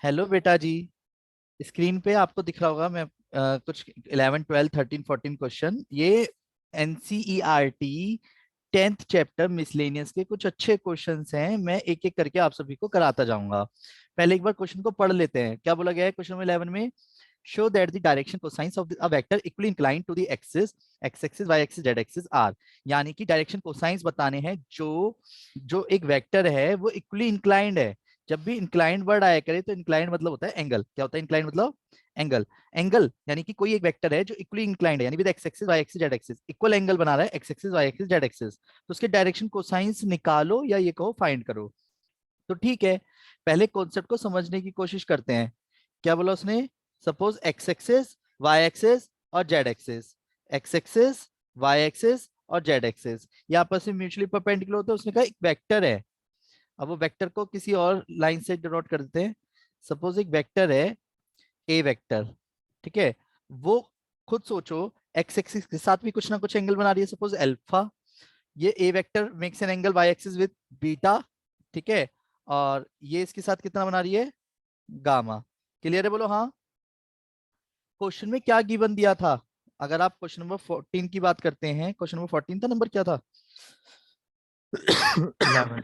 Hello बेटा जी। Screen पे आपको दिख रहा होगा मैं कुछ 11 12 13 14 क्वेश्चन ये एनसीईआरटी 10th चैप्टर मिसलेनियस के कुछ अच्छे क्वेश्चंस हैं। मैं एक एक करके आप सभी को कराता जाऊंगा। पहले एक बार क्वेश्चन को पढ़ लेते हैं। क्या बोला गया है क्वेश्चन नंबर 11 में? Show that the direction cosines of a vector equally inclined to the axis x axis Y axis Z axis are. यानी कि डायरेक्शन कोसाइंस बताने हैं जो जो एक वेक्टर है वो इक्वली इंक्लाइंड है। जब भी इंक्लाइंड वर्ड आया करे तो इंक्लाइंड मतलब होता है एंगल। क्या होता है इंक्लाइंड मतलब? एंगल। एंगल यानी कि कोई एक वेक्टर है जो इक्वली इंक्लाइंड है, यानी with x axis Y axis Z axis, equal angle बना रहा है X axis Y axis Z axis, तो उसके डायरेक्शन कोसाइंस निकालो या ये कहो फाइंड करो। तो ठीक है, पहले कॉन्सेप्ट को समझने की कोशिश करते हैं। क्या बोला उसने? Suppose x axis Y axis और z axis, x axis Y axis और जेड एक्सिस ये आपस में म्यूचुअली परपेंडिकुलर होते हैं। उसने कहा एक वेक्टर है। अब वो वेक्टर को किसी और लाइन से डिनोट कर देते हैं। सपोज एक वेक्टर है ए वेक्टर, ठीक है। वो खुद सोचो एक्स एक्सिस के साथ भी कुछ ना कुछ एंगल बना रही है, सपोज अल्फा। ये a vector makes an angle y axis with beta, ठीक है। और ये इसके साथ कितना बना रही है? गामा। क्लियर है? बोलो हाँ। क्वेश्चन में क्या गिवन दिया था? अगर आप क्वेश्चन नंबर 14 की बात करते हैं, क्वेश्चन नंबर 14 था, नंबर क्या था? 11।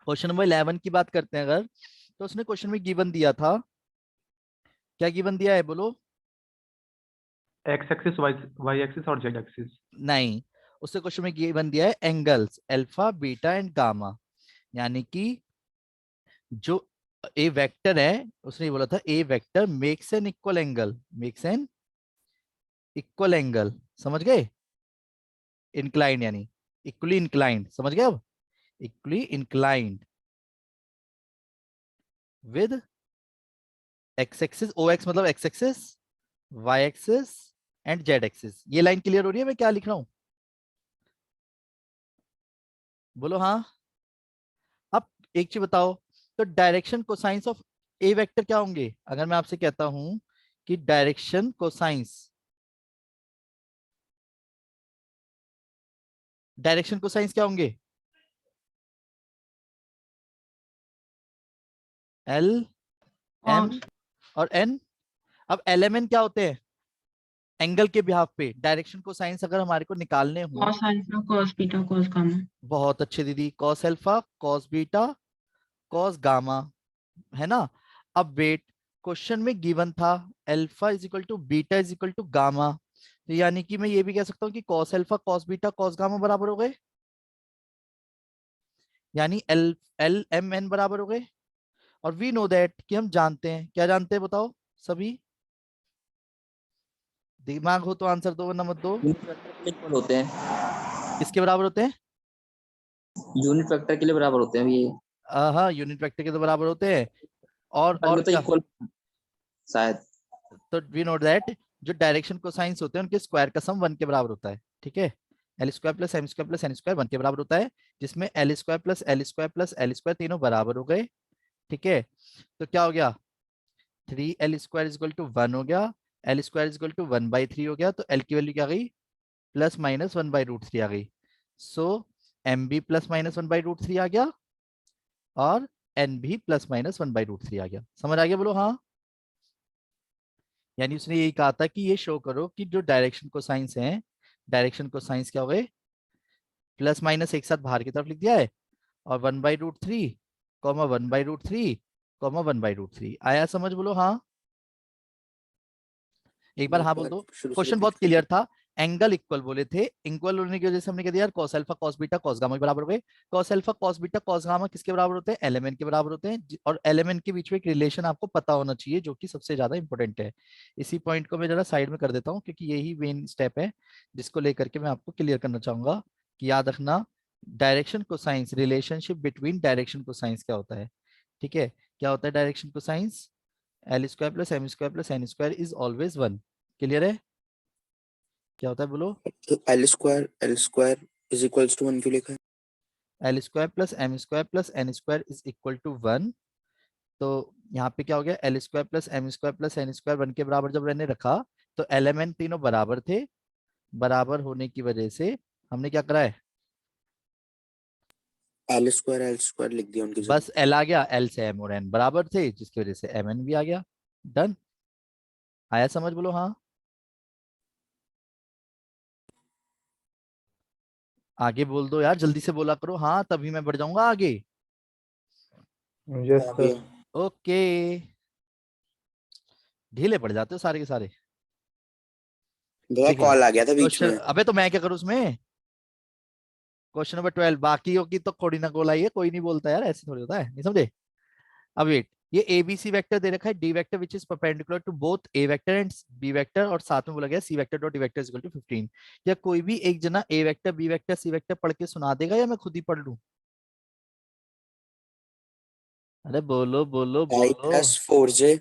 क्वेश्चन नंबर 11 की बात करते हैं अगर, तो उसने क्वेश्चन में गिवन दिया था। क्या गिवन दिया है बोलो? एक्स एक्सिस वाई एक्सिस और जेड एक्सिस। नहीं, उससे क्वेश्चन में गिवन दिया है angles alpha beta and gamma. यानी कि जो ए वेक्टर है, उसने ये बोला था a vector makes an equal angle, makes an equal angle, समझ गए? इंक्लाइंड यानी इक्वली इंक्लाइंड, समझ गए अब? Equally inclined with x axis, O x मतलब x axis, Y axis and z axis. ये लाइन क्लियर हो रही है मैं क्या लिख रहा हूं? बोलो हाँ। अब एक चीज बताओ, तो direction cosines of a vector क्या होंगे? अगर मैं आपसे कहता हूं कि डायरेक्शन कोसाइंस, डायरेक्शन कोसाइंस क्या होंगे? एल एम कॉस और एन। अब एल एम एन क्या होते हैं? एंगल के बिहाफ पे डायरेक्शन कोसाइंस अगर हमारे को निकालने हो। Cos alpha cos beta cos gamma. बहुत अच्छे दीदी, cos alpha cos beta cos gamma, है ना। अब वेट, क्वेश्चन में गिवन था alpha is equal to beta is equal to gamma, तो यानी कि मैं ये भी कह सकता हूँ कि cos alpha cos beta cos gamma बराबर हो गए, यानी एल एल एम एन बराबर हो गए। और वी नो दैट कि हम जानते हैं, क्या जानते हैं बताओ सभी? दिमाग हो तो आंसर दो वरना मत दो। यूनिट वेक्टर के लिए इक्वल होते हैं। किसके बराबर होते हैं? यूनिट वेक्टर के लिए बराबर होते हैं ये। हाँ, यूनिट वेक्टर के तो बराबर होते हैं। और तो क्या? इक्वल शायद। तो वी नो दैट जो डायरेक्शन कोसाइंस होते हैं उनके स्क्वायर का सम 1 के बराबर होता है, ठीक है। L square plus M square plus N square 1 के बराबर होता है, जिसमें L square plus L square plus L square तीनों बराबर हो गए, ठीक है। तो क्या हो गया? 3 L² इज इक्वल टू 1 हो गया, L square is equal to 1/3 हो गया, तो एल की वैल्यू क्या आ गई? प्लस माइनस 1/√3 आ गई। सो एम भी प्लस माइनस 1/√3 आ गया और एन भी प्लस माइनस 1/√3 आ गया। समझ आ गया? बोलो हाँ। यानी उसने यही कहा था कि ये शो करो कि जो डायरेक्शन कोसाइंस है, डायरेक्शन कोसाइंस क्या हो गए? प्लस माइनस एक साथ बाहर की तरफ लिख दिया है, और 1/√3 कॉमा 1/√3 कॉमा 1/√3 आया समझ? बोलो हाँ। एक बार हाँ बोल दो। शुरू से क्वेश्चन रिपीट बहुत कीजिए। क्लियर था। एंगल इक्वल बोले थे, इक्वल होने की वजह से हमने कह दिया यार cos alpha cos beta cos gamma के बराबर हो गए। Cos alpha cos beta cos gamma किसके बराबर होते हैं? एलिमेंट के बराबर होते हैं। और एलिमेंट के बीच में एक रिलेशन आपको पता होना चाहिए जो कि सबसे ज्यादा इंपॉर्टेंट है। इसी पॉइंट को मैं जरा साइड में कर देता हूँ क्योंकि यही मेन स्टेप है जिसको लेकर के मैं आपको क्लियर करना चाहूंगा कि याद रखना direction cosines, relationship between direction cosines क्या होता है, ठीक है। क्या होता है direction cosines? L square plus M square plus N square is always 1। Clear है? क्या होता है बोलो? तो L square is equals to 1 क्यों लिखा है? L square plus M square plus N square is equal to 1। तो यहाँ पे क्या हो गया? L square plus M square plus N square 1 के बराबर जब मैंने रखा तो एलिमेंट तीनों बराबर थे। बराबर होने की वजह से हमने क्या करा है? एल स्क्वायर लिख दिया उनकी जगह। बस एल आ गया, एल से एम और एन बराबर थे जिसकी वजह से एम एन भी आ गया। डन। आया समझ, बोलो हाँ। आगे बोल दो यार, जल्दी से बोला करो हाँ, तभी मैं बढ़ जाऊंगा आगे। यस हाँ सर। भैया। ओके, ढीले पड़ जाते हो सारे के सारे। भैया देखिए कॉल आ गया था बीच क्वेश्चन, में। अबे तो मैं क्या करूं उसमें। क्वेश्चन नंबर 12, बाकियों की तो थोड़ी ना गोल आई है, कोई नहीं बोलता यार, ऐसे थोड़ी होता है, नहीं समझे। अब वेट, ये एबीसी वेक्टर दे रखा है, d vector which is perpendicular to both a vector and b vector, और साथ में बोला गया c vector dot d vector is equal to 15। या कोई भी एक जना a vector b vector c vector पढ़ के सुना देगा या मैं खुद ही पढ़ लूं। अरे बोलो बोलो आई बोलो। प्लस फोर जे,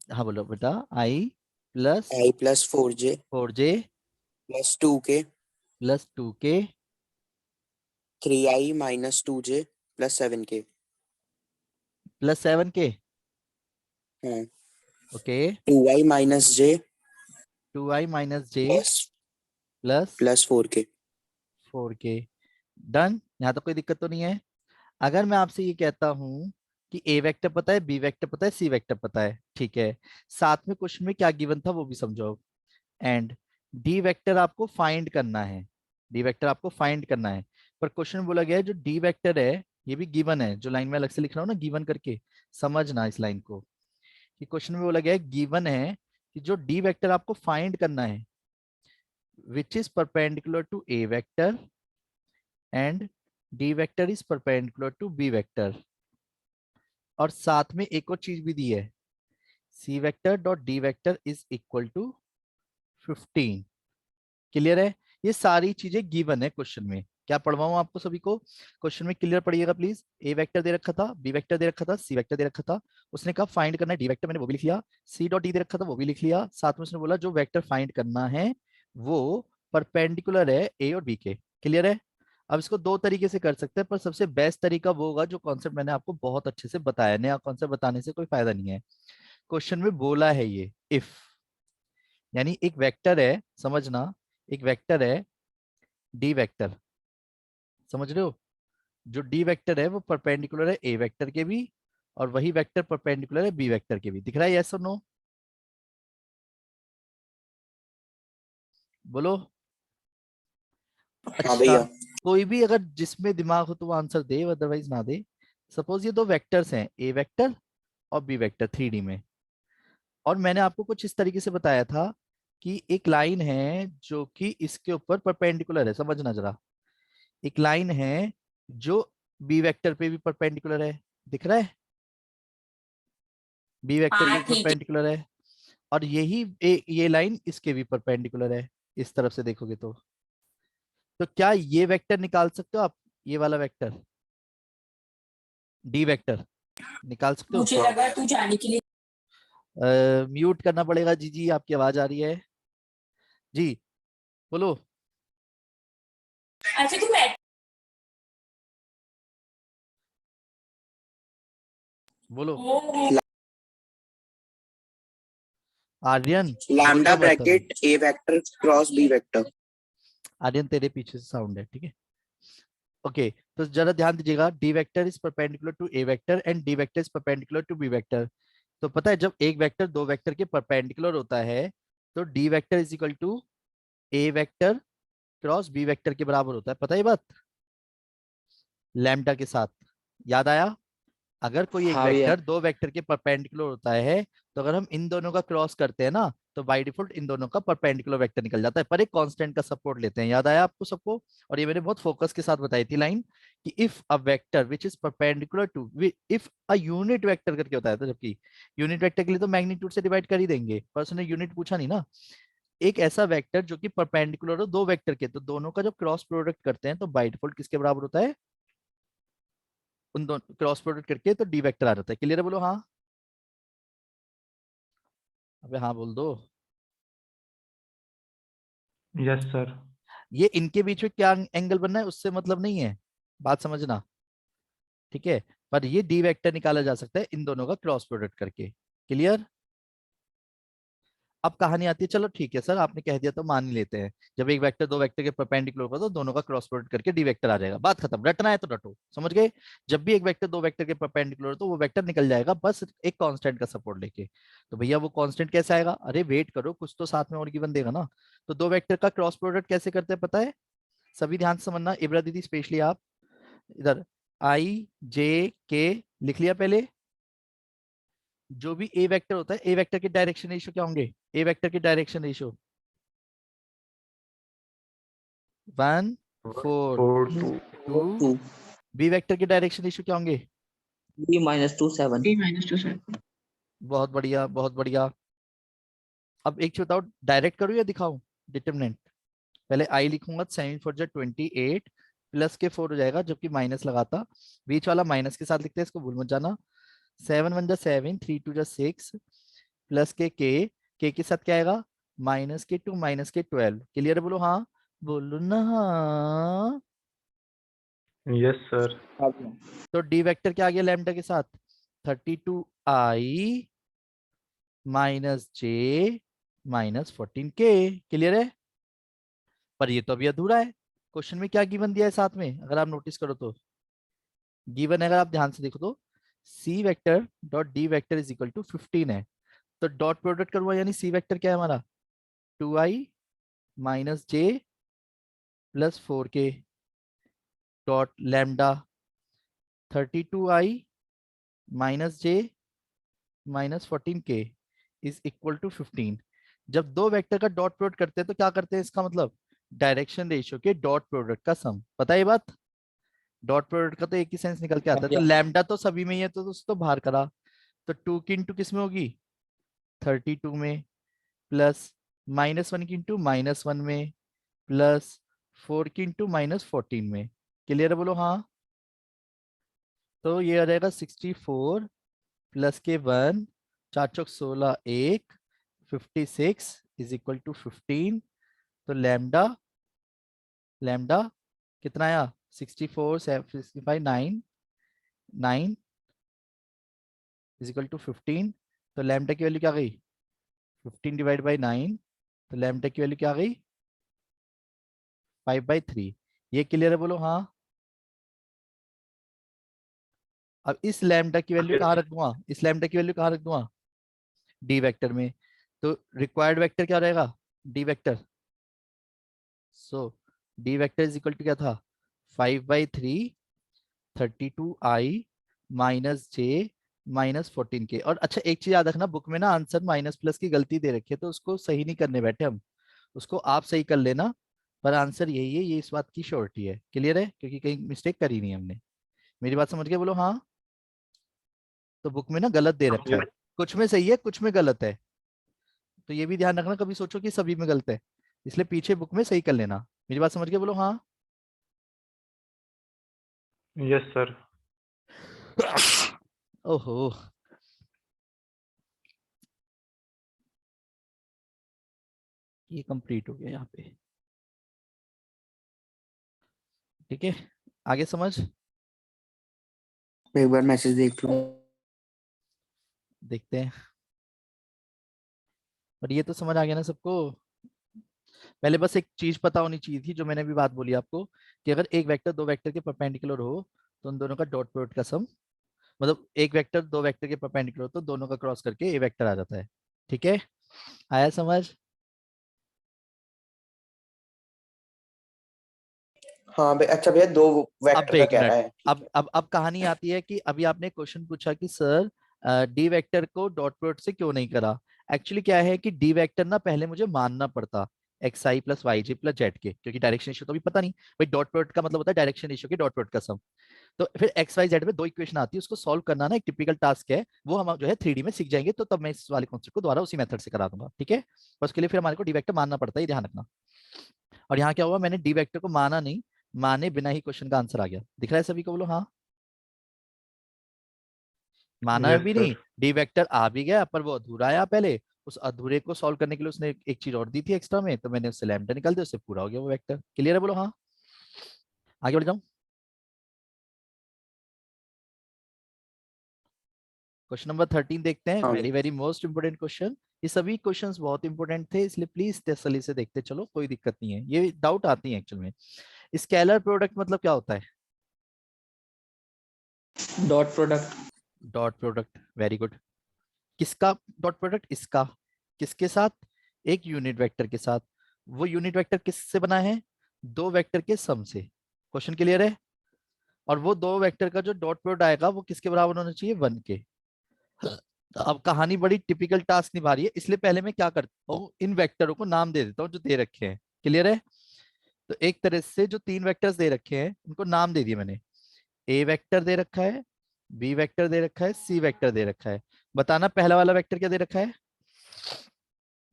हाँ बोलो बेटा, i plus i plus 4j 4j plus 2k plus 2k 3i minus 2j plus 7k। Plus 7k। हाँ। Okay, 2i minus j 2i minus j plus plus plus 4k। 4k। Done, यहाँ तो कोई दिक्कत तो नहीं है। अगर मैं आपसे ये कहता हूं कि ए वेक्टर पता है, बी वेक्टर पता है, सी वेक्टर पता है, ठीक है, साथ में क्वेश्चन में क्या गिवन था वो भी समझो, एंड डी वेक्टर आपको फाइंड करना है, डी वेक्टर आपको फाइंड करना है। पर क्वेश्चन में बोला गया है जो डी वेक्टर है ये भी गिवन है, जो लाइन में अलग से लिख रहा हूँ ना गिवन करके, समझना इस लाइन को, कि क्वेश्चन में बोला गया है गिवन है कि जो डी वेक्टर आपको फाइंड करना है which is perpendicular to A vector and D vector is perpendicular to B vector, और साथ में एक और चीज भी दी है, c vector dot d vector is equal to 15। Clear है, ये सारी चीजें गिवन है क्वेश्चन में। क्या पढ़वाऊं आपको सभी को, क्वेश्चन में क्लियर पढ़िएगा प्लीज। ए वेक्टर दे रखा था, बी वेक्टर दे रखा था, सी वेक्टर दे रखा था, उसने कहा फाइंड करना है डी वेक्टर, मैंने वो भी लिख लिया, सी डॉट डी दे रखा था वो भी लिख लिया, साथ में उसने बोला जो वेक्टर फाइंड करना है वो परपेंडिकुलर है ए और बी के। क्लियर है। अब इसको दो तरीके से कर सकते हैं, पर सबसे बेस्ट तरीका वो होगा जो कॉन्सेप्ट मैंने आपको बहुत अच्छे से बताया, नया कॉन्सेप्ट बताने से कोई फायदा नहीं है। क्वेश्चन में बोला है ये इफ, यानी एक वेक्टर है, समझना, एक वेक्टर है डी वेक्टर, समझ रहे हो, जो डी वेक्टर है वो परपेंडिकुलर है ए वेक्टर के भी, और वही वेक्टर परपेंडिकुलर है बी वेक्टर के भी। दिख रहा है यस और नो, बोलो। हाँ अच्छा, भैया। कोई भी अगर जिसमें दिमाग हो तो वो आंसर दे, अदरवाइज ना दे। सपोज ये दो वेक्टर्स हैं, ए वेक्टर और बी वेक्टर 3D में, और मैंने आपको कुछ इस तरीके से बताया था कि एक लाइन है जो कि इसके ऊपर परपेंडिकुलर है, समझना जरा, एक लाइन है जो बी वेक्टर पे भी परपेंडिकुलर है, दिख रहा है, बी वेक्टर के भी परपेंडिकुलर है, और यही ये लाइन इसके भी परपेंडिकुलर है, इस तरफ से देखोगे तो क्या ये वेक्टर निकाल सकते हो आप, ये वाला वेक्टर डी वेक्टर निकाल सकते हो। मुझे लगा तू जाने के लिए। म्यूट करना पड़ेगा जी, जी आपकी आवाज आ रही है जी, बोलो। अच्छा तू बैठ। बोलो ओ, आर्यन, बोल लैम्डा दो मत अभी। Bracket a vector cross B vector. Aryan तेरे पीछे से साउंड है, ठीक है। ओके, तो जरा ध्यान दीजिएगा, D vector is perpendicular to A vector and D vector is perpendicular to B vector. तो पता है जब एक वेक्टर दो वेक्टर के परपेंडिकुलर होता है तो D vector is equal to A vector cross B vector के बराबर होता है, पता है ये बात, लैम्डा के साथ। याद आया, अगर कोई एक हाँ भैया। वेक्टर दो वेक्टर के परपेंडिकुलर होता है तो अगर हम इन दोनों का क्रॉस करते हैं ना तो बाय डिफॉल्ट इन दोनों का परपेंडिकुलर वेक्टर निकल जाता है, पर एक कांस्टेंट का सपोर्ट लेते हैं। याद आया आपको सबको, और ये मैंने बहुत फोकस के साथ बताई थी लाइन, कि if a vector which is perpendicular to, if a unit vector करके बताया था, जबकि यूनिट वेक्टर के लिए तो मैग्नीट्यूड से डिवाइड कर ही देंगे, पर उसने यूनिट पूछा नहीं ना। एक ऐसा वेक्टर जो कि परपेंडिकुलर हो दो वेक्टर के, तो दोनों का जब क्रॉस प्रोडक्ट करते हैं तो बाय डिफॉल्ट किसके बराबर होता है, उन दोनों क्रॉस प्रोडक्ट करके तो डी वेक्टर आ जाता है। क्लियर है, बोलो हाँ। अबे हाँ बोल दो। Yes sir. ये इनके बीच में क्या एंगल बनना है उससे मतलब नहीं है, बात समझना, ठीक है, पर ये डी वेक्टर निकाला जा सकता है इन दोनों का क्रॉस प्रोडक्ट करके। क्लियर। अब कहानी आती है, चलो ठीक है सर आपने कह दिया तो मान ही लेते हैं, जब एक वेक्टर दो वेक्टर के परपेंडिकुलर होगा तो दोनों का क्रॉस प्रोडक्ट करके डी वेक्टर आ जाएगा, बात खत्म, रटना है तो रटो, समझ गए। जब भी एक वेक्टर दो वेक्टर के परपेंडिकुलर हो तो वो वेक्टर निकल जाएगा बस एक कांस्टेंट का सपोर्ट लेके। तो भैया वो कांस्टेंट कैसे आएगा, अरे वेट करो कुछ तो साथ में और गिवन देगा ना। तो दो वेक्टर का क्रॉस प्रोडक्ट कैसे करते हैं पता है, सभी ध्यान से समझना, इब्रा दीदी स्पेशली आप इधर, आई जे के लिख लिया पहले। जो भी ए वेक्टर होता है, ए वेक्टर के डायरेक्शन रेशियो क्या होंगे, ए वेक्टर के डायरेक्शन रेशियो 1 4 4 2 2, 2 बी वेक्टर के डायरेक्शन रेशियो क्या होंगे, 3 -2 7 3 - 2 7 बहुत बढ़िया बहुत बढ़िया। अब एक चीज बताओ, डायरेक्ट करूँ या दिखाऊं डिटरमिनेंट, पहले आई लिखूंगा 7 4 जा 28 प्लस के 4 हो जाएगा, जबकि माइनस लगाता, बीच वाला माइनस के साथ लिखते हैं, इसको भूल मत जाना। 7 1 जा 7, 3 2 जा 6 प्लस के के साथ क्या आएगा, -2 -12, क्लियर है बोलो हाँ, बोलो ना हाँ। Yes sir. तो डी वेक्टर क्या आ गया लैम्डा के साथ, 32i -j -14k, क्लियर है। पर ये तो अभी अधूरा है, क्वेश्चन में क्या गिवन दिया है साथ में, अगर आप नोटिस करो तो गिवन है, अगर आप ध्यान से देखो तो c vector dot d vector is equal to 15 है। तो डॉट प्रोडक्ट करूंगा, यानी सी वेक्टर क्या है हमारा, 2i -j +4k dot lambda 32i -j -14k is equal to 15। जब दो वेक्टर का डॉट प्रोडक्ट करते हैं तो क्या करते हैं, इसका मतलब डायरेक्शन रेशियो के डॉट प्रोडक्ट का सम, पता है ये बात, डॉट प्रोडक्ट का तो एक ही सेंस निकल के आता है। तो लैम्डा तो सभी में ही है तो उसको बाहर करा, तो 2 की इंटू किस में होगी, 32 में, प्लस -1 की इंटू -1 में, प्लस 4 की इंटू -14 में, क्लियर है बोलो हाँ। तो ये आ जाएगा 64 प्लस के 1, 4 चौक 16 1, 56 इज इक्वल टू 15। तो लैम्डा लैम्डा कितना आया, 64 65 9 9 इज इक्वल टू 15। तो लैम्डा की वैल्यू क्या गई, 15 डिवाइड बाई 9, तो लैम्डा की वैल्यू क्या गई 5/3। ये क्लियर है बोलो हाँ। अब इस लैम्डा की वैल्यू कहाँ रख दूंगा, इस लैम्डा की वैल्यू कहाँ रख दूंगा, डी वेक्टर में। तो रिक्वायर्ड वेक्टर क्या रहेगा, D vector, so D vector is equal to क्या था, 5/3 32i -j -14k। और अच्छा एक चीज याद रखना, बुक में ना आंसर माइनस प्लस की गलती दे रखी है, तो उसको सही नहीं करने बैठे हम, उसको आप सही कर लेना, पर आंसर यही है, ये इस बात की श्योरिटी है, क्लियर है, क्योंकि कहीं मिस्टेक करी नहीं हमने। मेरी बात समझ के बोलो हाँ। तो बुक में ना गलत दे रखा है, कुछ में सही है कुछ में गलत है, तो ये भी ध्यान रखना, कभी सोचो कि सभी में गलत है, इसलिए पीछे बुक में सही कर लेना। मेरी बात समझ के बोलो हाँ। Yes sir. ओहो, ये कंप्लीट हो गया यहाँ पे, ठीक है, आगे समझ, मैं एक बार मैसेज देख लूं। देखते हैं। और ये तो समझ आ गया ना सबको, पहले बस एक चीज पता होनी चाहिए थी, जो मैंने भी बात बोली आपको, कि अगर एक वेक्टर दो वेक्टर के परपेंडिकुलर हो तो उन दोनों का डॉट प्रोडक्ट का सम, मतलब एक वेक्टर दो वेक्टर के परपेंडिकुलर हो तो दोनों का क्रॉस करके ए वेक्टर आ जाता है, ठीक है, आया समझ। हाँ भाई, अच्छा भैया, दो अब वेक्टर का एक कह मिनट, रहा है, ठीक है। अब कहानी आती है कि अभी आपने क्वेश्चन पूछा कि sir D vector co dot product से क्यों नहीं करा। एक्चुअली क्या है कि डी वेक्टर ना पहले मुझे मानना पड़ता एक्स आई प्लस वाई जे प्लस जेड के, क्योंकि डायरेक्शन रेशियो तो अभी पता नहीं, भाई डॉट प्रोडक्ट का मतलब होता है डायरेक्शन रेशियो के डॉट प्रोडक्ट का सम। तो फिर एक्स वाई जेड में दो इक्वेशन आती है, उसको सॉल्व करना ना एक टिपिकल टास्क है, वो हम जो है 3D में सीख जाएंगे, तो तब मैं इस वाले कॉन्सेप्ट को दोबारा उसी मेथड से करा दूंगा, ठीक है। और उसके लिए फिर हमारे को डी वेक्टर मानना पड़ता है, ये ध्यान रखना। और यहाँ क्या हुआ, मैंने डी वेक्टर को माना नहीं, माने बिना ही क्वेश्चन का आंसर आ गया, दिख रहा है सभी को, बोलो हाँ। माना यस भी नहीं, सर। डी वेक्टर आ भी गया पर वो अधूरा आया पहले, उस अधूरे को सॉल्व करने के लिए उसने एक चीज और दी थी एक्स्ट्रा में, तो मैंने उससे लैम्डा निकाल दिया, उससे पूरा हो गया वो वेक्टर, क्लियर है बोलो हाँ। आगे बढ़ जाऊं, क्वेश्चन नंबर 13 देखते हैं, हाँ वेरी भाई। Very most important question. ये सभी क्वेश्चंस बहुत इंपॉर्टेंट थे, इसलिए प्लीज तसल्ली से देखते चलो, कोई दिक्कत नहीं है, ये डाउट आती है एक्चुअल में। स्केलर प्रोडक्ट मतलब क्या होता है? Dot product. Dot product, very good. किसका डॉट प्रोडक्ट? इसका। किसके साथ? एक यूनिट वेक्टर के साथ। वो यूनिट वेक्टर किससे बना है? दो वेक्टर के सम से। क्वेश्चन क्लियर है? और वो दो वेक्टर का जो डॉट प्रोडक्ट आएगा वो किसके बराबर होना चाहिए? 1 के। तो अब कहानी बड़ी टिपिकल टास्क निभा रही है, इसलिए पहले मैं क्या करता हूँ, इन वेक्टरों को नाम दे देता हूँ जो दे रखे हैं। क्लियर है? तो एक तरह से जो 3 वेक्टर्स दे रखे हैं उनको नाम दे दिए मैंने। ए वेक्टर दे रखा है, बी वेक्टर दे रखा है, सी वेक्टर दे रखा है। बताना पहला वाला वेक्टर क्या दे रखा है?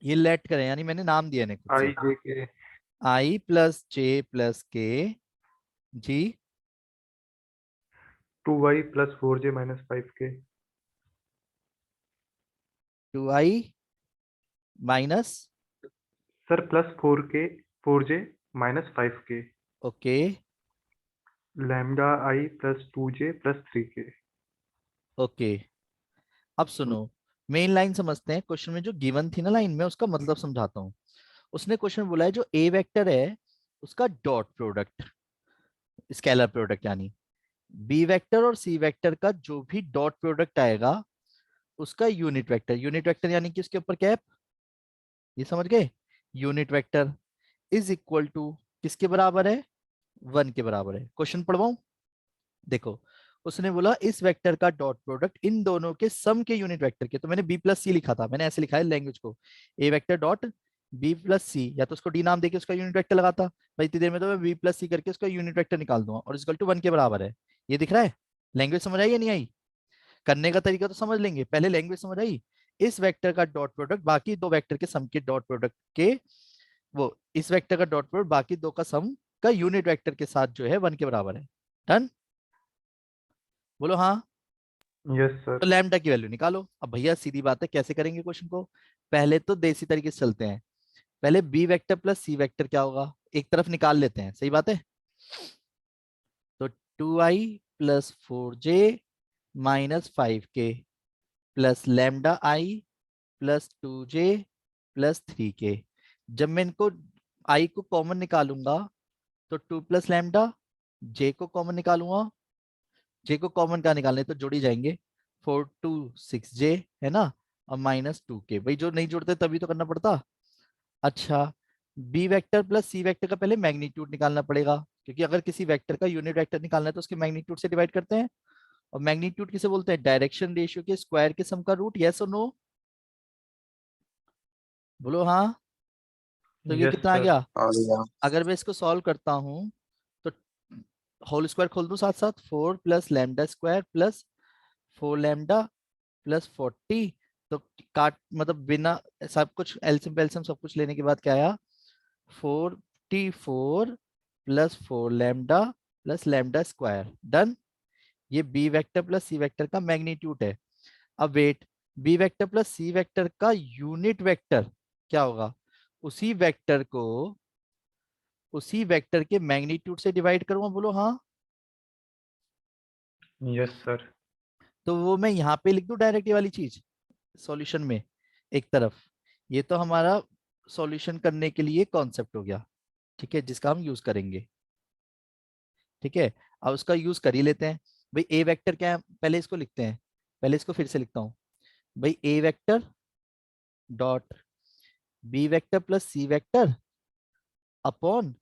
ये लेट करें, यानी मैंने नाम दिया है खुद आई से। जे के आई प्लस जे प्लस के। जी। 2y plus 4j minus 5k। 2i minus. Sir plus 4j minus 5k। Okay. Lambda i plus 2j plus 3k। Okay, अब सुनो, मेन लाइन समझते हैं। क्वेश्चन में जो गिवन थी ना लाइन, में उसका मतलब समझाता हूँ। उसने क्वेश्चन बोला है जो ए वेक्टर है उसका डॉट प्रोडक्ट, स्केलर प्रोडक्ट यानी बी वेक्टर और सी वेक्टर का जो भी डॉट प्रोडक्ट आएगा उसका यूनिट वेक्टर। यूनिट वेक्टर यानी कि उसके ऊपर कैप, ये समझ गए? Unit vector is equal to किसके बराबर है? 1 के बराबर है। क्वेश्चन पढ़वाऊं? देखो, उसने बोला इस वेक्टर का डॉट प्रोडक्ट इन दोनों के सम के यूनिट वेक्टर के, तो मैंने बी प्लस सी लिखा था, मैंने ऐसे लिखा है लैंग्वेज को, ए वेक्टर डॉट बी प्लस सी, या तो उसको डी नाम देके उसका यूनिट वेक्टर लगाता भाई, इतनी देर में तो मैं बी प्लस सी करके उसका यूनिट वेक्टर निकाल दूंगा, और इक्वल टू 1 के बराबर है। ये दिख रहा है? लैंग्वेज समझ आई या नहीं आई? करने का तरीका तो समझ लेंगे, पहले लैंग्वेज समझ आई। इस वेक्टर का डॉट प्रोडक्ट बाकी दो वेक्टर के सम के डॉट प्रोडक्ट के, वो इस वेक्टर का डॉट प्रोडक्ट बाकी दो का सम का यूनिट वेक्टर के साथ जो है 1 के बराबर है। डन? बोलो हाँ। यस तो सर। लैम्डा की वैल्यू निकालो। अब भैया सीधी बात है, कैसे करेंगे क्वेश्चन को? पहले तो देसी तरीके से चलते हैं। पहले B vector plus c vector क्या होगा, एक तरफ निकाल लेते हैं, सही बात है? तो 2i plus 4j minus 5k plus lambda i plus 2j plus 3k। जब मैं इनको आई को कॉमन निकालूंगा तो 2 प्लस लैम्डा, जे को कॉमन निकालूंगा, जे को कॉमन का निकालने तो जुड़ ही जाएंगे, 4 2 6j है ना, और माइनस 2k। भाई जो नहीं जुड़ते तभी तो करना पड़ता। अच्छा, B vector plus c vector का पहले मैग्नीट्यूड निकालना पड़ेगा, क्योंकि अगर किसी वेक्टर का यूनिट वेक्टर निकालना है तो उसके मैग्नीट्यूड से डिवाइड करते हैं। और मैग्नीट्यूड किसे बोलते हैं? डायरेक्शन रेशियो के स्क्वायर के सम का रूट। यस और नो? बोलो हाँ। तो ये यस कितना आ सर। गया? आ गया। अगर मैं इसको सॉल्व करता हूँ तो होल स्क्वायर खोल दूं साथ साथ, 4 plus lambda square plus 4 lambda plus 40। तो काट मतलब बिना सब कुछ एलसीएम पेलसीएम सब कुछ लेने के बाद क्या आया? 44 plus 4 lambda plus lambda square. Done? ये B vector plus c vector का मैग्नीट्यूड है। अब wait, B vector plus c vector का यूनिट वेक्टर क्या होगा? उसी वेक्टर को उसी वेक्टर के मैग्नीट्यूड से डिवाइड करूंगा। बोलो हाँ। Yes sir. तो वो मैं यहाँ पे लिख दूं डायरेक्ट ये वाली चीज सॉल्यूशन में एक तरफ। ये तो हमारा सॉल्यूशन करने के लिए कॉन्सेप्ट हो गया, ठीक है, जिसका हम यूज करेंगे। ठीक है, अब उसका यूज कर ही लेते हैं। भाई ए वेक्टर क्या है, पहले इसको लिखते हैं, पहले इसको फिर से लिखता हूँ। भाई a vector dot b vector plus c vector upon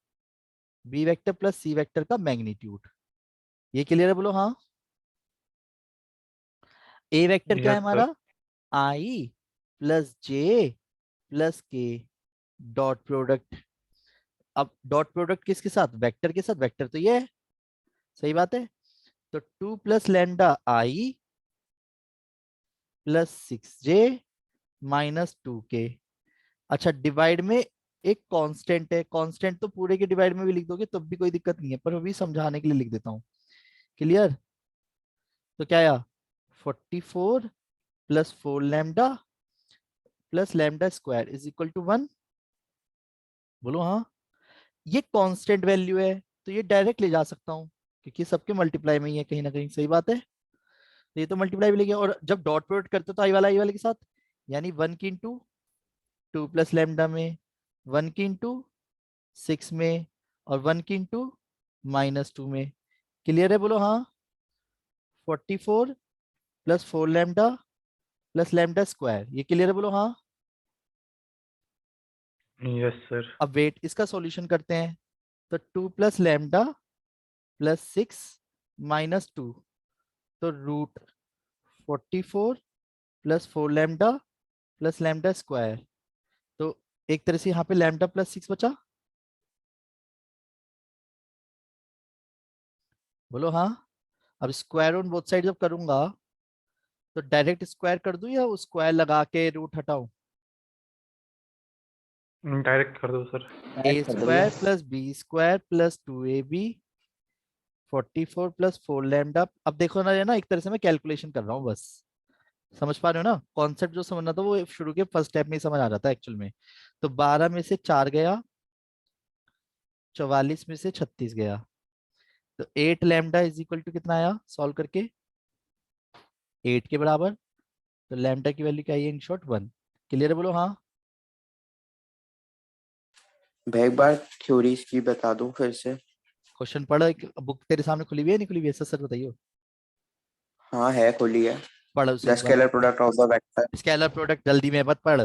b vector plus c vector का मैग्नीट्यूड। ये क्लियर है? बोलो हाँ। ए वेक्टर क्या है यस सर। हमारा? आई प्लस जे प्लस के डॉट प्रोडक्ट। अब डॉट प्रोडक्ट किसके साथ? वेक्टर के साथ। वेक्टर तो ये है, सही बात है। तो 2 plus lambda i plus 6j minus 2k। अच्छा, डिवाइड में एक कांस्टेंट है, कांस्टेंट तो पूरे के डिवाइड में भी लिख दोगे तब भी कोई दिक्कत नहीं है, पर अभी समझाने के लिए लिख देता हूँ। क्लियर? तो क्या आया? 44 plus 4 lambda plus lambda square is equal to 1। बोलो हाँ। ये कांस्टेंट वैल्यू है तो ये डायरेक्ट ले जा सकता हूँ, क्योंकि सबके मल्टीप्लाई में ही है कहीं ना कहीं, सही बात है। तो ये तो मल्टीप्लाई भी ले गया, और जब डॉट प्रोडक्ट करते तो आई वाला के साथ, यानी 1 की इंटू 2 प्लस लैम्डा में, 1 की इंटू 6 में, और 1 की इंटू -2 में। क्लियर है? बोलो हाँ। 44 plus 4 lambda plus lambda square, ये क्लियर है? बोलो हाँ। Yes sir. अब वेट, इसका सॉल्यूशन करते हैं। तो 2 प्लस लैम्डा प्लस 6 -2, तो √44 plus 4 lambda plus lambda square. तो एक तरह से यहाँ पे लैम्डा प्लस 6 बचा। बोलो हाँ। अब स्क्वायर ऑन बोथ साइड जब करूंगा तो डायरेक्ट स्क्वायर कर दूं या स्क्वायर लगा के रूट हटाऊं? डायरेक्ट कर दो सर। ए कर दो स्क्वायर भैया। Plus B square plus 2ab 44 plus 4 lambda. अब देखो ना, ये ना एक तरह से मैं कैलकुलेशन कर रहा हूँ बस। समझ पा रहे हो ना? कॉन्सेप्ट जो समझना था वो शुरू के फर्स्ट स्टेप में ही समझ आ जाता है एक्चुअल में। तो 12 में से 4 गया, 44 में से 36 गया, तो 8 लैम्डा इज इक्वल टू कितना आया सॉल्व करके? 8 के बराबर। तो लैम्डा की वैल्यू क्या है इन शॉर्ट? 1। क्लियर है? बोलो हाँ। भाई एक बार थ्योरी की बता दो फिर से। क्वेश्चन पढ़, बुक तेरे सामने खुली हुई है नहीं खुली हुई है? सच सच बताइयो। हाँ है, खुली है। पढ़ उसे द एक बार। Scalar product of the vector scalar product जल्दी में मत पढ़,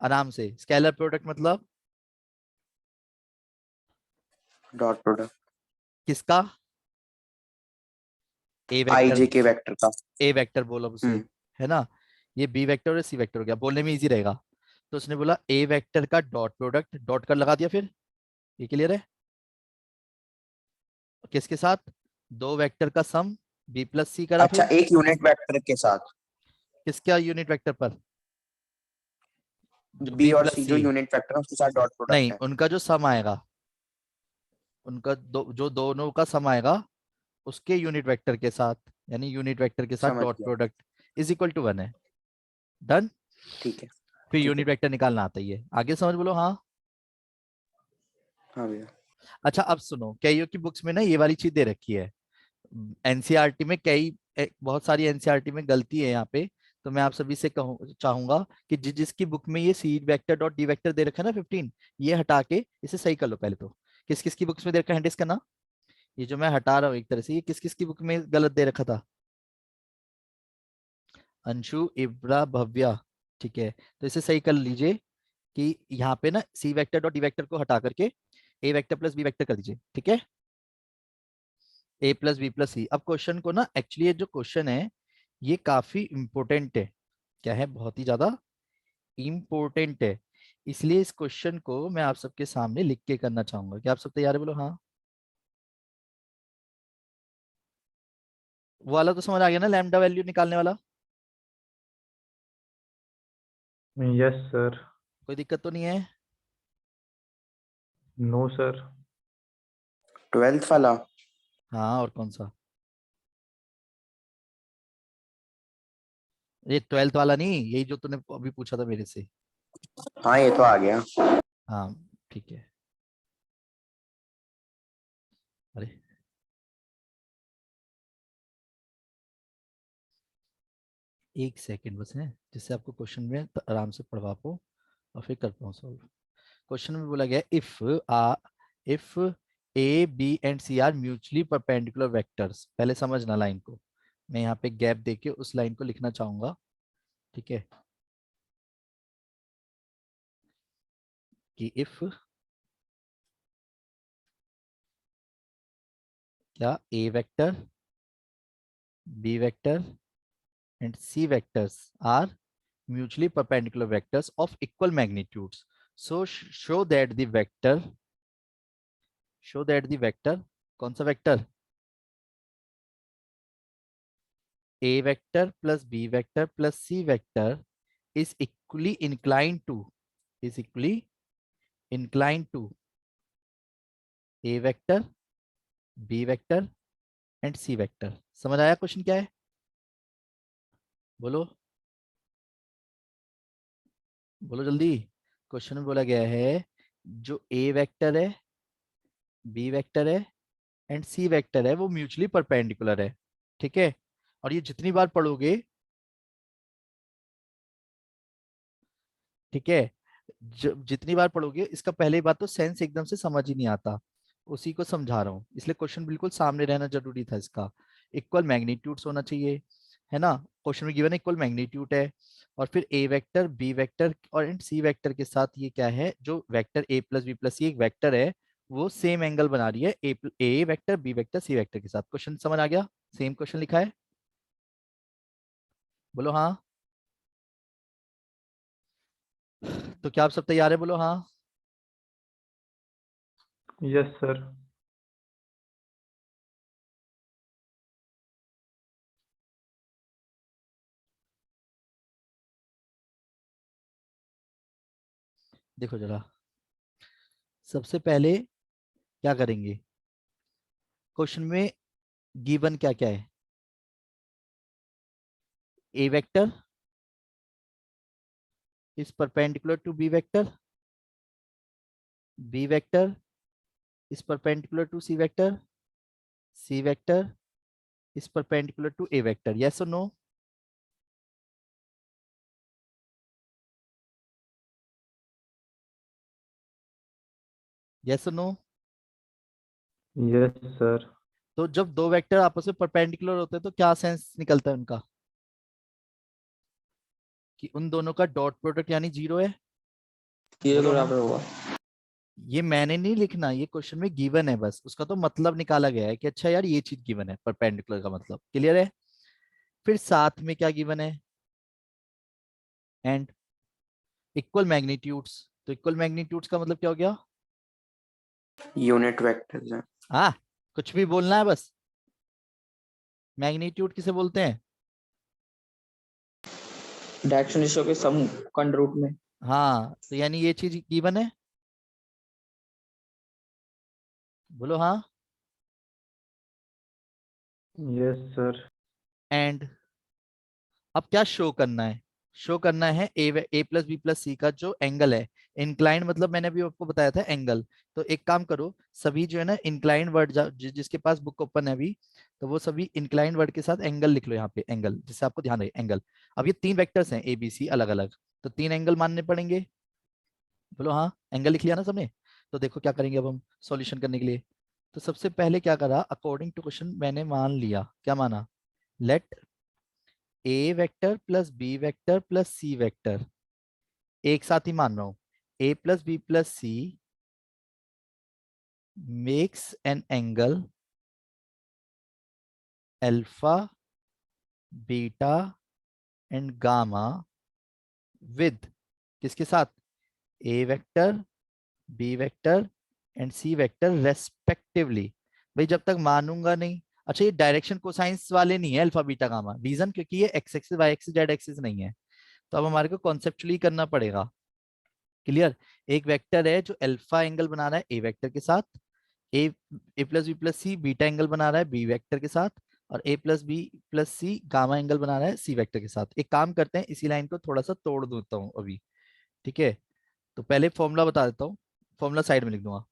आराम से। स्केलर प्रोडक्ट मतलब डॉट प्रोडक्ट किसका? A I vector. जे के वेक्टर का। ए वेक्टर बोलो अब उसे, हम्म। है ना? ये बी वेक्टर और सी वेक्टर हो गया, बोलने में इजी रहेगा। तो उसने बोला ए वेक्टर का डॉट प्रोडक्ट, डॉट कर लगा दिया फिर। ये क्लियर है? किसके साथ? दो वेक्टर का सम, बी प्लस सी करा अच्छा, फिर। एक यूनिट वेक्टर के साथ। किसका यूनिट वेक्टर पर? जो बी बी और प्लस सी जो सी। यूनिट वेक्टर है उसके साथ डॉट प्रोडक्ट नहीं, है। उनका जो सम आएगा, उनका जो दोनों का सम आएगा उसके यूनिट वेक्टर के साथ, यानी यूनिट वेक्टर के साथ समझ डॉट गया। प्रोडक्ट इज इक्वल टू 1 है। डन। ठीक है। फिर ठीक है। यूनिट वेक्टर निकालना आता ही है। आगे समझ बोलो हाँ। हाँ भैया। अच्छा अब सुनो, कईयों की बुक्स में ना ये वाली चीज दे रखी है। एनसीईआरटी में बहुत सारी एनसीईआरटी में गलती है यहाँ पे। तो मैं आप सभी से चाहूंगा कि जिसकी बुक में ये सी वेक्टर डॉट डी वेक्टर दे रखा है ना 15, ये हटा के इसे सही कर लो पहले तो। किस किस की बुक्स में दे रखा है हैंडिस करना। ये जो मैं हटा रहा हूँ एक तरह से, ये किस किस की बुक में गलत दे रखा था? अंशु, इब्रा, भव्या। ठीक है, तो इसे सही कर लीजिए कि यहाँ पे ना सी वेक्टर डॉट डी वेक्टर को हटा करके ए वेक्टर प्लस बी वेक्टर कर दीजिए। ठीक है, ए प्लस बी प्लस सी। अब क्वेश्चन को ना, एक्चुअली ये जो क्वेश्चन है ये काफी इंपॉर्टेंट है। क्या है? बहुत ही ज्यादा इंपॉर्टेंट है। इसलिए इस क्वेश्चन को मैं आप सबके सामने लिख के करना चाहूंगा। क्या आप सब तैयार है? बोलो हाँ। वो वाला तो समझ आ गया ना, लैम्डा वैल्यू निकालने वाला? Yes sir. कोई दिक्कत तो नहीं है? No sir. 12th वाला। हाँ, और कौन सा? ये 12th वाला नहीं, यही जो तूने अभी पूछा था मेरे से। हाँ ये तो आ गया। हाँ ठीक है। अरे एक सेकंड बस है, जिससे आपको क्वेश्चन में आराम से पढ़वा पाऊँ और फिर कर पाऊँ सॉल्व। क्वेश्चन में बोला गया if A B and C are mutually perpendicular vectors. पहले समझना लाइन को, मैं यहाँ पे गैप देके उस लाइन को लिखना चाहूंगा। ठीक है, कि इफ क्या a vector, b vector and c vectors are mutually perpendicular vectors of equal magnitudes, so show that the vector, कौन सा vector? a vector plus b vector plus c vector is equally inclined to a vector, b vector and C vector. समझ आया question क्या है? बोलो, बोलो जल्दी। Question में बोला गया है जो ए वेक्टर है, बी वेक्टर है एंड सी वेक्टर है वो म्यूचुअली परपेंडिकुलर है। ठीक है, और ये जितनी बार पढ़ोगे, ठीक है, जितनी बार पढ़ोगे इसका पहले बात तो सेंस एकदम से समझ ही नहीं आता, उसी को समझा रहा हूँ, इसलिए क्वेश्चन बिल्कुल सामने रहना जरूरी था इसका। इक्वल मैग्नीट्यूड्स होना चाहिए, है ना। क्वेश्चन में गिवन इक्वल मैग्नीट्यूड है, और फिर ए वेक्टर बी वेक्टर और एंड सी वेक्टर के साथ ये क्या है, जो vector a plus b plus c एक वेक्टर है, वो सेम एंगल बना रही है a vector b vector c vector के साथ। क्वेश्चन समझ आ गया? सेम क्वेश्चन लिखा है, बोलो हाँ। तो क्या आप सब तैयार है? बोलो हाँ। Yes sir. देखो जरा, सबसे पहले क्या करेंगे, क्वेश्चन में गिवन क्या क्या है, a vector is perpendicular to B vector, b vector is perpendicular to c vector, c vector is perpendicular to A vector. Yes और नो? यस और नो? Yes sir. तो जब दो वेक्टर आपस में परपेंडिकुलर होते हैं तो क्या सेंस निकलता है उनका, कि उन दोनों का डॉट प्रोडक्ट यानी जीरो है। जीरो के बोलो हाँ। बराबर होगा। ये मैंने नहीं लिखना, ये क्वेश्चन में गिवन है, बस उसका तो मतलब निकाला गया है कि अच्छा यार ये चीज गिवन है, परपेंडिकुलर का मतलब क्लियर है। फिर साथ में क्या गिवन है, एंड इक्वल मैग्नीट्यूड्स। तो इक्वल मैग्नीट्यूड्स का मतलब क्या हो गया? यूनिट वेक्टर्स हैं। हाँ, कुछ भी बोलना है बस। मैग्नीट्यूड किसे बोलते हैं? डायरेक्शन रेशियो के सम कंड रूट में। हाँ, तो यानी ये चीज गिवन है, बोलो हाँ। Yes sir. एंड अब क्या शो करना है, शो करना है ए प्लस बी प्लस सी का जो एंगल है, इंक्लाइंड मतलब मैंने अभी आपको बताया था एंगल। तो एक काम करो, सभी जो है ना इंक्लाइंड वर्ड जिसके पास बुक ओपन है अभी, तो वो सभी इंक्लाइंड वर्ड के साथ एंगल लिख लो यहाँ पे, एंगल जिससे आपको ध्यान रहे एंगल। अब ये तीन वेक्टर्स हैं ए बी सी अलग अलग, तो तीन एंगल मानने पड़ेंगे। बोलो हाँ, एंगल लिख लिया ना सबने? तो देखो क्या करेंगे अब हम सॉल्यूशन करने के लिए। तो सबसे पहले क्या करा, अकॉर्डिंग टू क्वेश्चन मैंने मान लिया, क्या माना, let a vector plus b vector plus c vector, एक साथ ही मान रहा हूं, a plus b plus c makes an angle alpha beta and gamma with किसके साथ, a vector b vector and C vector respectively. भाई जब तक मानूंगा नहीं, अच्छा ये डायरेक्शन कोसाइंस वाले नहीं है अल्फा बीटा गामा, रीजन क्योंकि ये X axis Y axis Z axis नहीं है, तो अब हमारे को कॉन्सेप्चुअली करना पड़ेगा। क्लियर? एक वेक्टर है जो अल्फा एंगल बना रहा है ए वेक्टर के साथ, a a plus b plus c beta angle बना रहा है बी वेक्टर के साथ, और a plus b plus c gamma angle बना रहा है सी वेक्टर के साथ। एक काम करते हैं, इसी लाइन को थोड़ा सा तोड़ देता हूँ अभी, ठीक है। तो पहले फॉर्मूला बता देता हूँ, फॉर्मूला साइड में लिख दूंगा।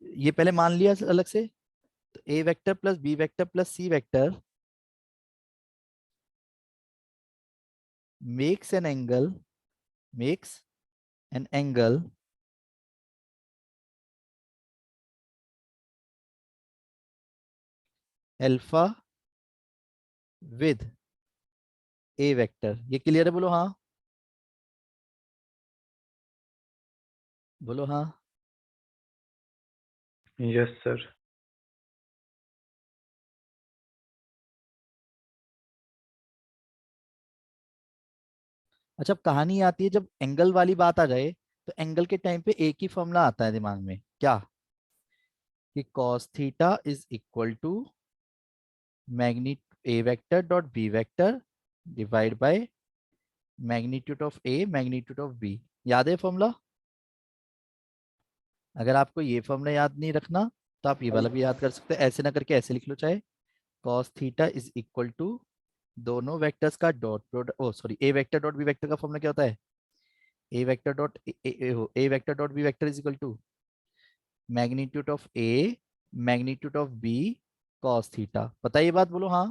ये पहले मान लिया अलग से, तो a vector plus b vector plus c vector makes an angle, makes an angle alpha with a vector. ये क्लियर है? बोलो हाँ। बोलो हाँ। Yes sir. अच्छा, अब कहानी आती है जब एंगल वाली बात आ जाए, तो एंगल के टाइम पे एक ही फॉर्मूला आता है दिमाग में, क्या, कि cos theta is equal to magni a vector dot b vector divide by magnitude of a magnitude of b. याद है फॉर्मूला? अगर आपको ये फॉर्मूला याद नहीं रखना, तो आप ये वाला भी याद कर सकते हैं, ऐसे ना करके ऐसे लिख लो चाहे, cos theta is equal to दोनों वेक्टर्स का dot product, oh sorry, a vector dot b vector का फॉर्मूला क्या होता है, a vector dot a vector dot b vector is equal to magnitude of a magnitude of b cos theta. पता है ये बात? बोलो हाँ।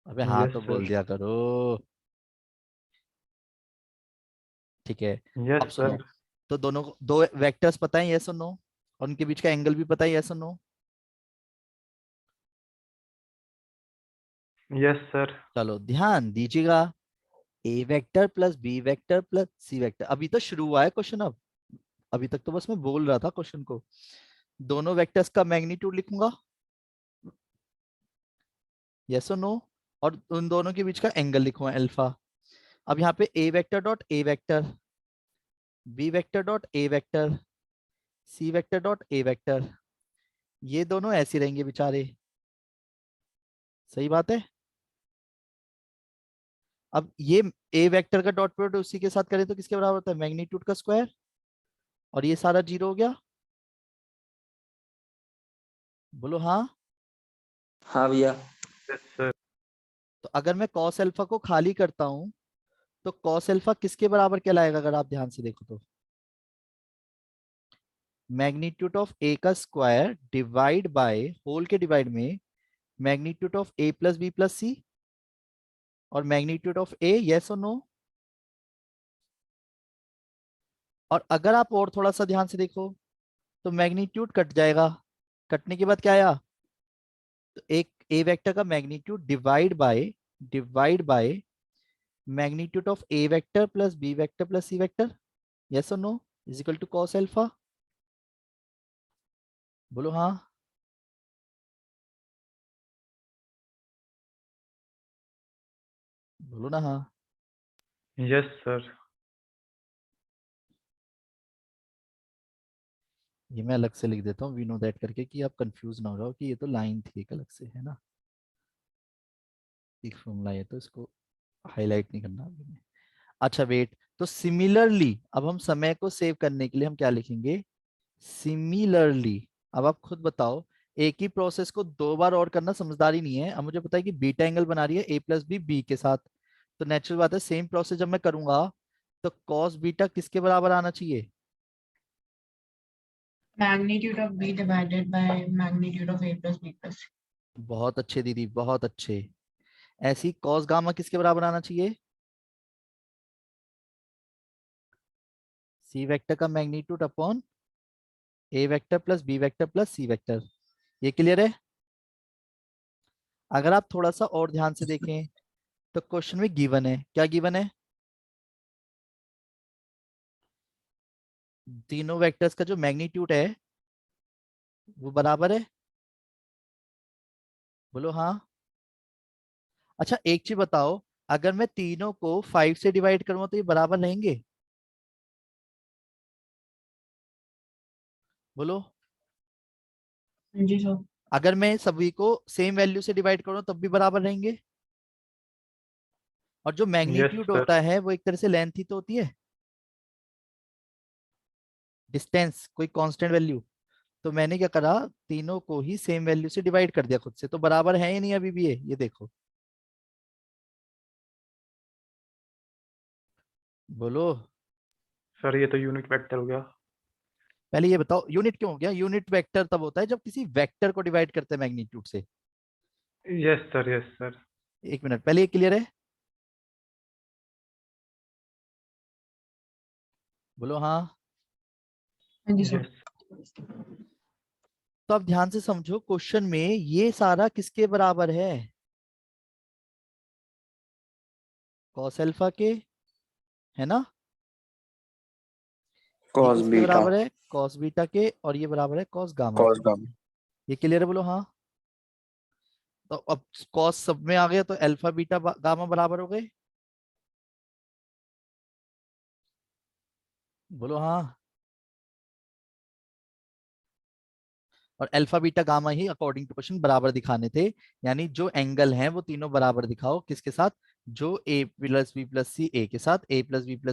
अबे हाँ यस तो बोल सर। दिया करो। ठीक है, यस अब सुनो, सर। तो दोनों को दो वेक्टर्स पता है, यस और नो, और उनके बीच का एंगल भी पता है, यस और नो। Yes sir. चलो ध्यान दीजिएगा, a vector plus b vector plus c vector, अभी तो शुरू हुआ है क्वेश्चन। अब अभी तक तो बस मैं बोल रहा था क्वेश्चन को। दोनों वेक्टर्स का मैग्नीट्यूड लिखूंगा, यस और नो, और उन दोनों के बीच का एंगल लिखूंगा अल्फा। अब यहाँ पे a vector dot a vector, b vector dot a vector, c vector dot a vector, ये दोनों ऐसे रहेंगे बेचारे। सही बात है। अब ये ए वेक्टर का डॉट प्रोडक्ट उसी के साथ करें तो किसके बराबर होता है, मैग्नीट्यूड का स्क्वायर, और ये सारा जीरो हो गया। बोलो हाँ। हाँ भैया। Yes sir. तो अगर मैं कॉस अल्फा को खाली करता हूं तो कॉस अल्फा किसके बराबर कहलाएगा, अगर आप ध्यान से देखो तो मैग्नीट्यूड ऑफ ए का स्क्वायर डिवाइड बाय होल के डिवाइड में magnitude of a plus b plus c, और मैग्नीट्यूड ऑफ ए, यस और नो। और अगर आप और थोड़ा सा ध्यान से देखो तो मैग्नीट्यूड कट जाएगा, कटने के बाद क्या आया, तो एक ए वेक्टर का magnitude divide by magnitude of a vector plus b vector plus c vector, yes और no, is equal to cos alpha. बोलो हाँ। बोलो ना हाँ। Yes sir. ये मैं अलग से लिख देता हूँ वी नो दैट करके, कि आप कंफ्यूज ना हो जाओ कि ये तो लाइन थी एक अलग से, है ना, एक फॉर्मूला है तो इसको हाईलाइट नहीं करना अभी में। अच्छा वेट, तो सिमिलरली अब हम समय को सेव करने के लिए हम क्या लिखेंगे, सिमिलरली। अब आप खुद बताओ, एक ही प्रोसेस को दो बार और करना समझदारी नहीं है। अब मुझे पता है कि बीटा एंगल बना रही है ए प्लस बी बी के साथ, तो नेचुरल बात है सेम प्रोसेस जब मैं करूंगा तो कॉस बीटा किसके बराबर आना चाहिए, Magnitude of B divided by magnitude of A plus B plus C. बहुत अच्छे दीदी, बहुत अच्छे। ऐसी कॉस गामा किसके बराबर आना चाहिए, सी वेक्टर का magnitude upon a vector plus b vector plus c vector. ये क्लियर है। अगर आप थोड़ा सा और ध्यान से देखें तो क्वेश्चन में गिवन है, क्या गिवन है, तीनों वेक्टर्स का जो मैग्नीट्यूड है वो बराबर है। बोलो हाँ। अच्छा एक चीज बताओ, अगर मैं तीनों को 5 से डिवाइड करूंगा तो ये बराबर रहेंगे, बोलो। जी सर। अगर मैं सभी को सेम वैल्यू से डिवाइड करूं तब भी बराबर रहेंगे। और जो यस मैग्नीट्यूड सर। होता है वो एक तरह से लेंथ ही तो होती है, डिस्टेंस, कोई कांस्टेंट वैल्यू। तो मैंने क्या करा, तीनों को ही सेम वैल्यू से डिवाइड कर दिया खुद से, तो बराबर है या नहीं अभी भी ये देखो। बोलो। सर ये तो यूनिट वेक्टर हो गया। पहले ये बताओ यूनिट क्यों हो गया, यूनिट वेक्टर तब होता है जब किसी वेक्टर को डिवाइड करते हैं मैग्नीट्यूड से। Yes sir. Yes sir. एक मिनट, पहले ये क्लियर है। बोलो हाँ। जी सर। यस। तो अब ध्यान से समझो, क्वेश्चन में ये सारा किसके बराबर है, कॉस अल्फा के, है ना। ये cos किसके beta, बराबर है, कॉस बीटा के, और ये बराबर है कॉस गामा cos के। gamma. ये क्लियर है, बोलो हाँ। तो अब कॉस सब में आ गया तो अल्फा बीटा गामा बराबर हो गए, बोलो हाँ। और अल्फा बीटा गामा ही अकॉर्डिंग टू क्वेश्चन बराबर दिखाने थे, यानी जो एंगल हैं वो तीनों बराबर दिखाओ किसके साथ, जो ए प्लस बी प्लस सी ए के साथ, ए प्लस बी प्लस